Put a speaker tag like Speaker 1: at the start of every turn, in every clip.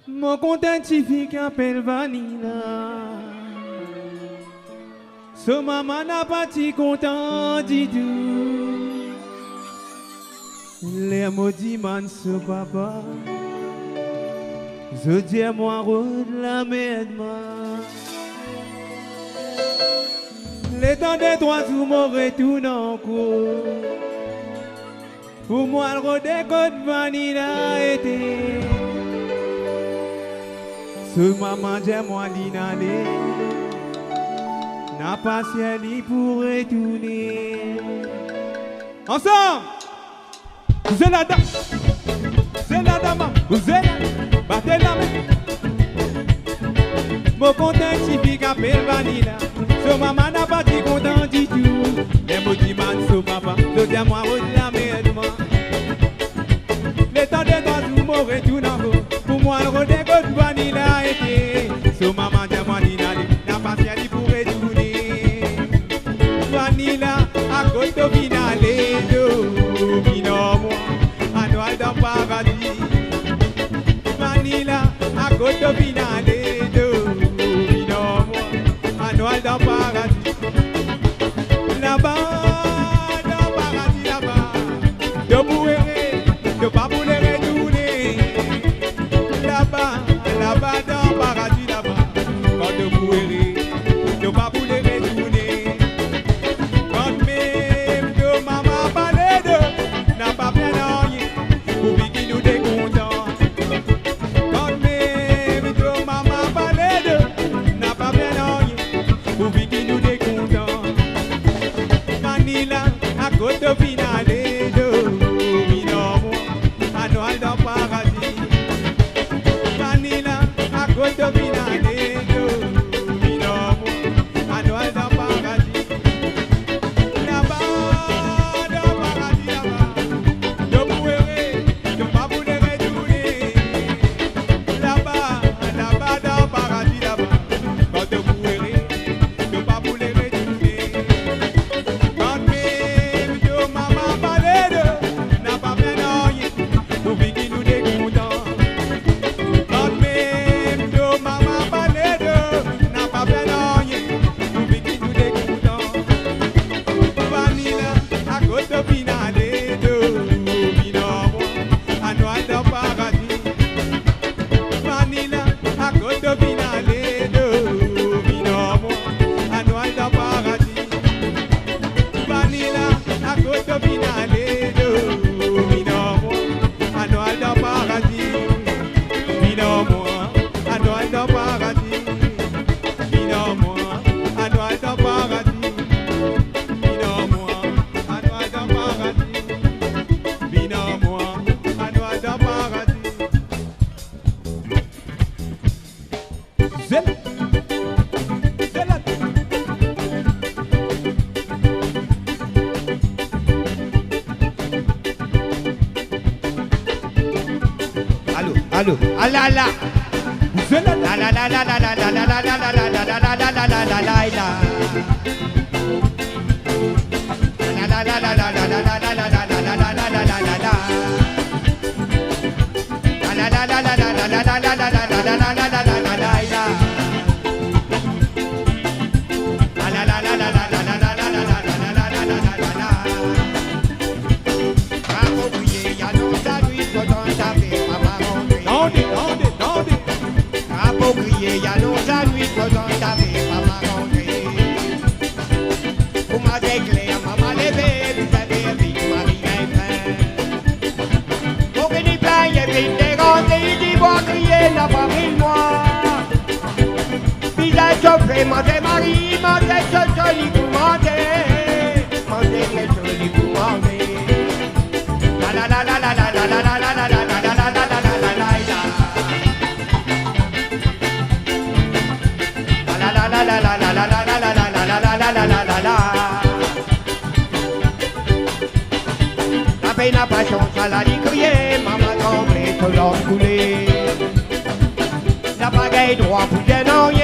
Speaker 1: Mon content chifi qui appelle Vanilla. So maman n'a pas ti content du tout. Les maudits man so papa. Je dis moi route la merde. Les temps des trois jours m'aurait tout en cours. Pour moi le rodé côte Vanilla était. Ce maman j'ai moi d'inaller. N'a pas ciel pour retourner. Ensemble! Vous êtes là-dedans! Vous êtes là-dedans! Vous êtes là! Battez la main! Mon content typique appelle Vanilla. So maman n'a pas dit content du tout. Les mots disent man so papa. Je dis à moi la merde. Les temps de temps où mon retour en haut. Pour moi le redécote Vanilla était. So maman dit à moi d'inaller. N'a pas ciel pour retourner. Vanilla à côté de finale de Binomo à Noël dans paradis. Vanilla à côté de finale de Binomo à Noël dans paradis. Là-bas dans paradis là-bas de bouer de pas vouloir retourner. Là-bas dans paradis là-bas quand de bouer de pas vouloir retourner. Quand même de maman parler de n'a pas bien rien pour qui nous décontent. Quand même de maman parler de n'a pas bien rien pour qui nous décontent. Vanilla à côté finale de Binomo à Noël dans paradis. Vanilla à côté finale de Binomo à Noël dans paradis. Là-bas dans paradis là-bas de bouer de pas vouloir retourner. Là-bas dans paradis là-bas quand de bouer de pas vouloir retourner. Quand même de maman parler de n'a pas bien rien pour qui nous décontent. Quand même de maman parler de n'a pas bien rien pour qui nous décontent. Vanilla à côté finale de Binomo à Noël dans paradis. Vanilla à côté finale de Binomo à Noël dans paradis. Vanilla à côté finale de Binomo à Noël dans paradis. Binomo à Noël dans paradis. Binomo à Noël dans paradis. Binomo à Noël dans paradis. Binomo à Noël dans paradis. Zéla. Zéla. Allô, alala. Zéla. La la la la la la la la la la la la la la la la la la la. La la la la la la la la la la la la la la la la la la. La la la la la la la la la la la la la la la la la la la. La la la la la la la la la la la la la la la la. Approprié, y'a non ça lui faut t'en taper, maman rentrer. Approprié, y'a non ça lui faut t'en taper, maman rentrer. Pour ma déclare, maman levé, vous avez vu, Marie est plein. Pour qu'il y plaît, il vite dérangé, il dit voir crier, n'a pas pris moi. Visage chauffé, mangez Marie, mangez ce joli pour manger. Mangez ce joli pour manger. La la la la la la la la la la la la la la la la la la. La la la la la la la la la la la la la la la la la. La peine à passion, ça l'a dit crier, maman tremblée, tout l'homme coulé. La bagaille droit pour des noyés,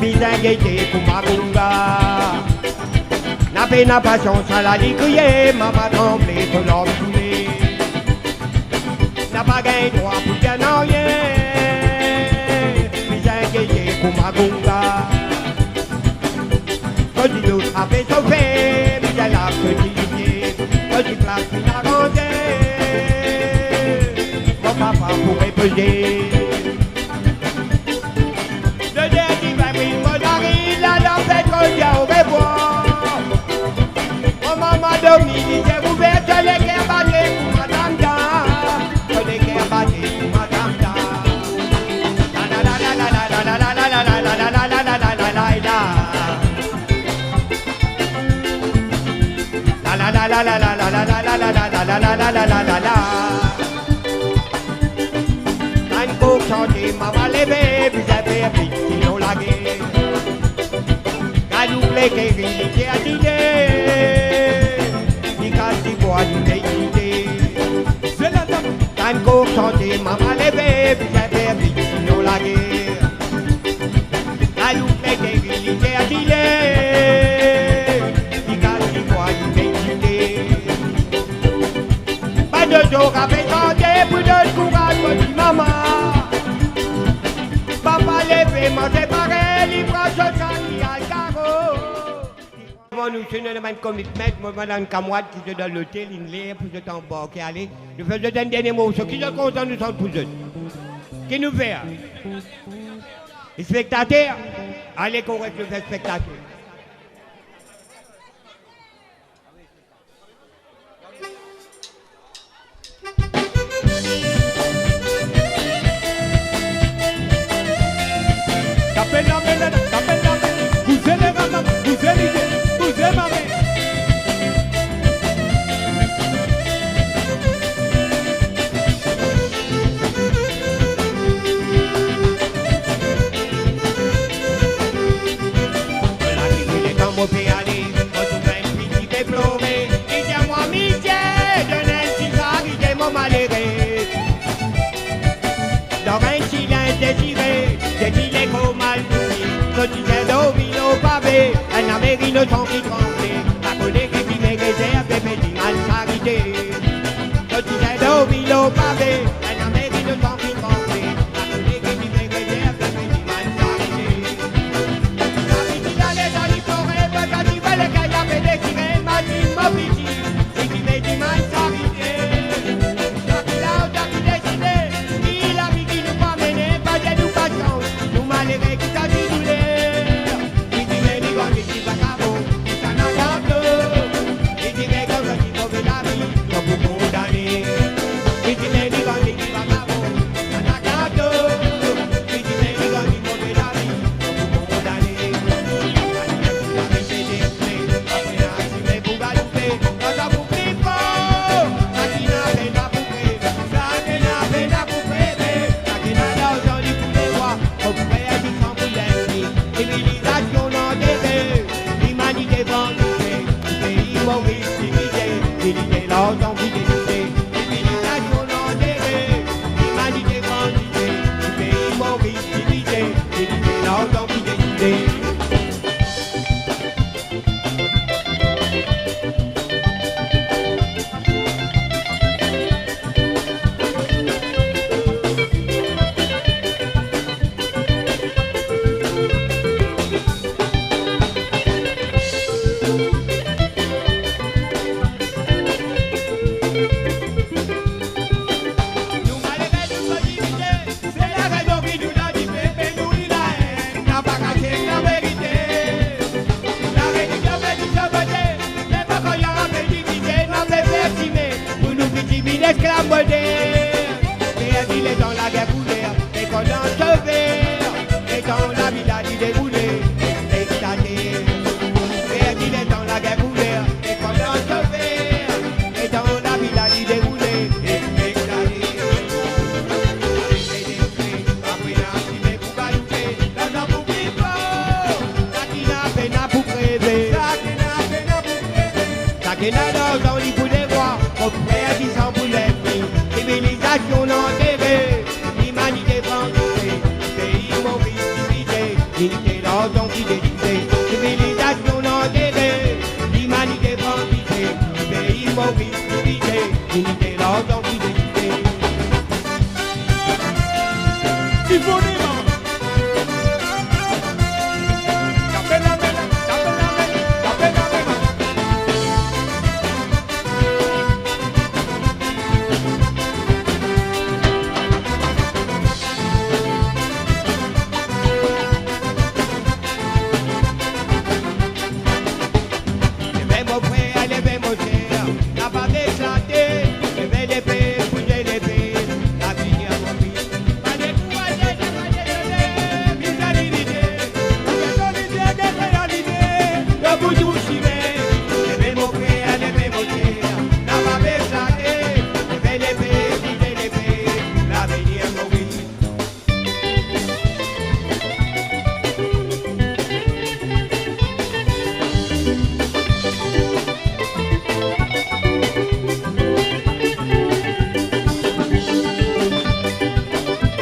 Speaker 1: bizarre gaieté pour ma bunga. La peine à passion, ça l'a dit crier, maman tremblée, tout l'homme coulé. La bagaille droit pour des
Speaker 2: avait chauffé, mais elle a petit pied, quand tu passes une arrondée, mon papa pourrait peser. Le dernier va briller, mon mari, la lampe est trop bien au revoir. Mon maman Dominique, j'ai ouvert les guerres battées pour madame Da, les guerres battées pour madame Da. La la la la la la la la la la la la la la la la la la la. La la la la la la la la la la la la la la la la la la. Quand vous chantez, maman levée, vous avez un petit nom lagué. Quand vous voulez qu'il y ait un idée, il casse du bois du pays. Quand vous chantez, maman levée, vous avez un petit nom lagué. Quand vous voulez qu'il y ait un idée, il casse du bois du pays. Pas de jour à présenter pour de courage, petit maman. Papa levé, mon séparé, libre, je s'en à carreau. Nous sommes dans le commitment, moi, madame Kamouad, qui se donne le thé, l'inlé, pour se t'embarquer, allez. Je fais un dernier mot, ceux qui sont contents, nous sommes tous jeunes. Qui nous fait? Les spectateurs, allez, qu'on reste le spectateur. Un américain sans qui tremblait, la collègue qui m'est réserve, bébé dit mal charité. Je disais d'ouvrir au pavé, un américain sans qui tremblait, la collègue qui m'est réserve, bébé dit mal charité. La petite allait dans les forêts, quand tu vois le gars, il avait déchiré, ma fille, ma petite, et qui m'est dit mal charité. Quand il a décidé, il a mis qui nous pas mener, pas de nous pas chance, nous malheureux qui t'a dit douleur.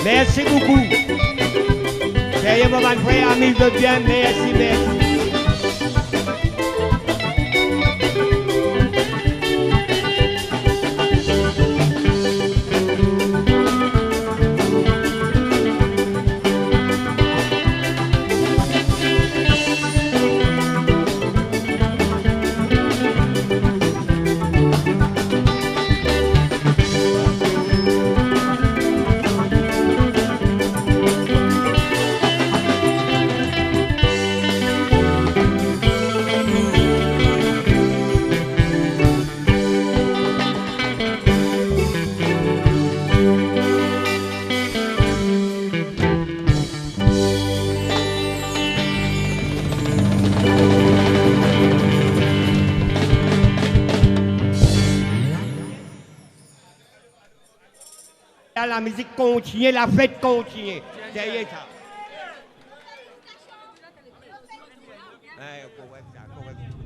Speaker 2: Merci beaucoup. Sérieux, mon frère, amis de bien, merci, merci. La musique continue, la fête continue. Derrière ça. Ouais, correct, correct.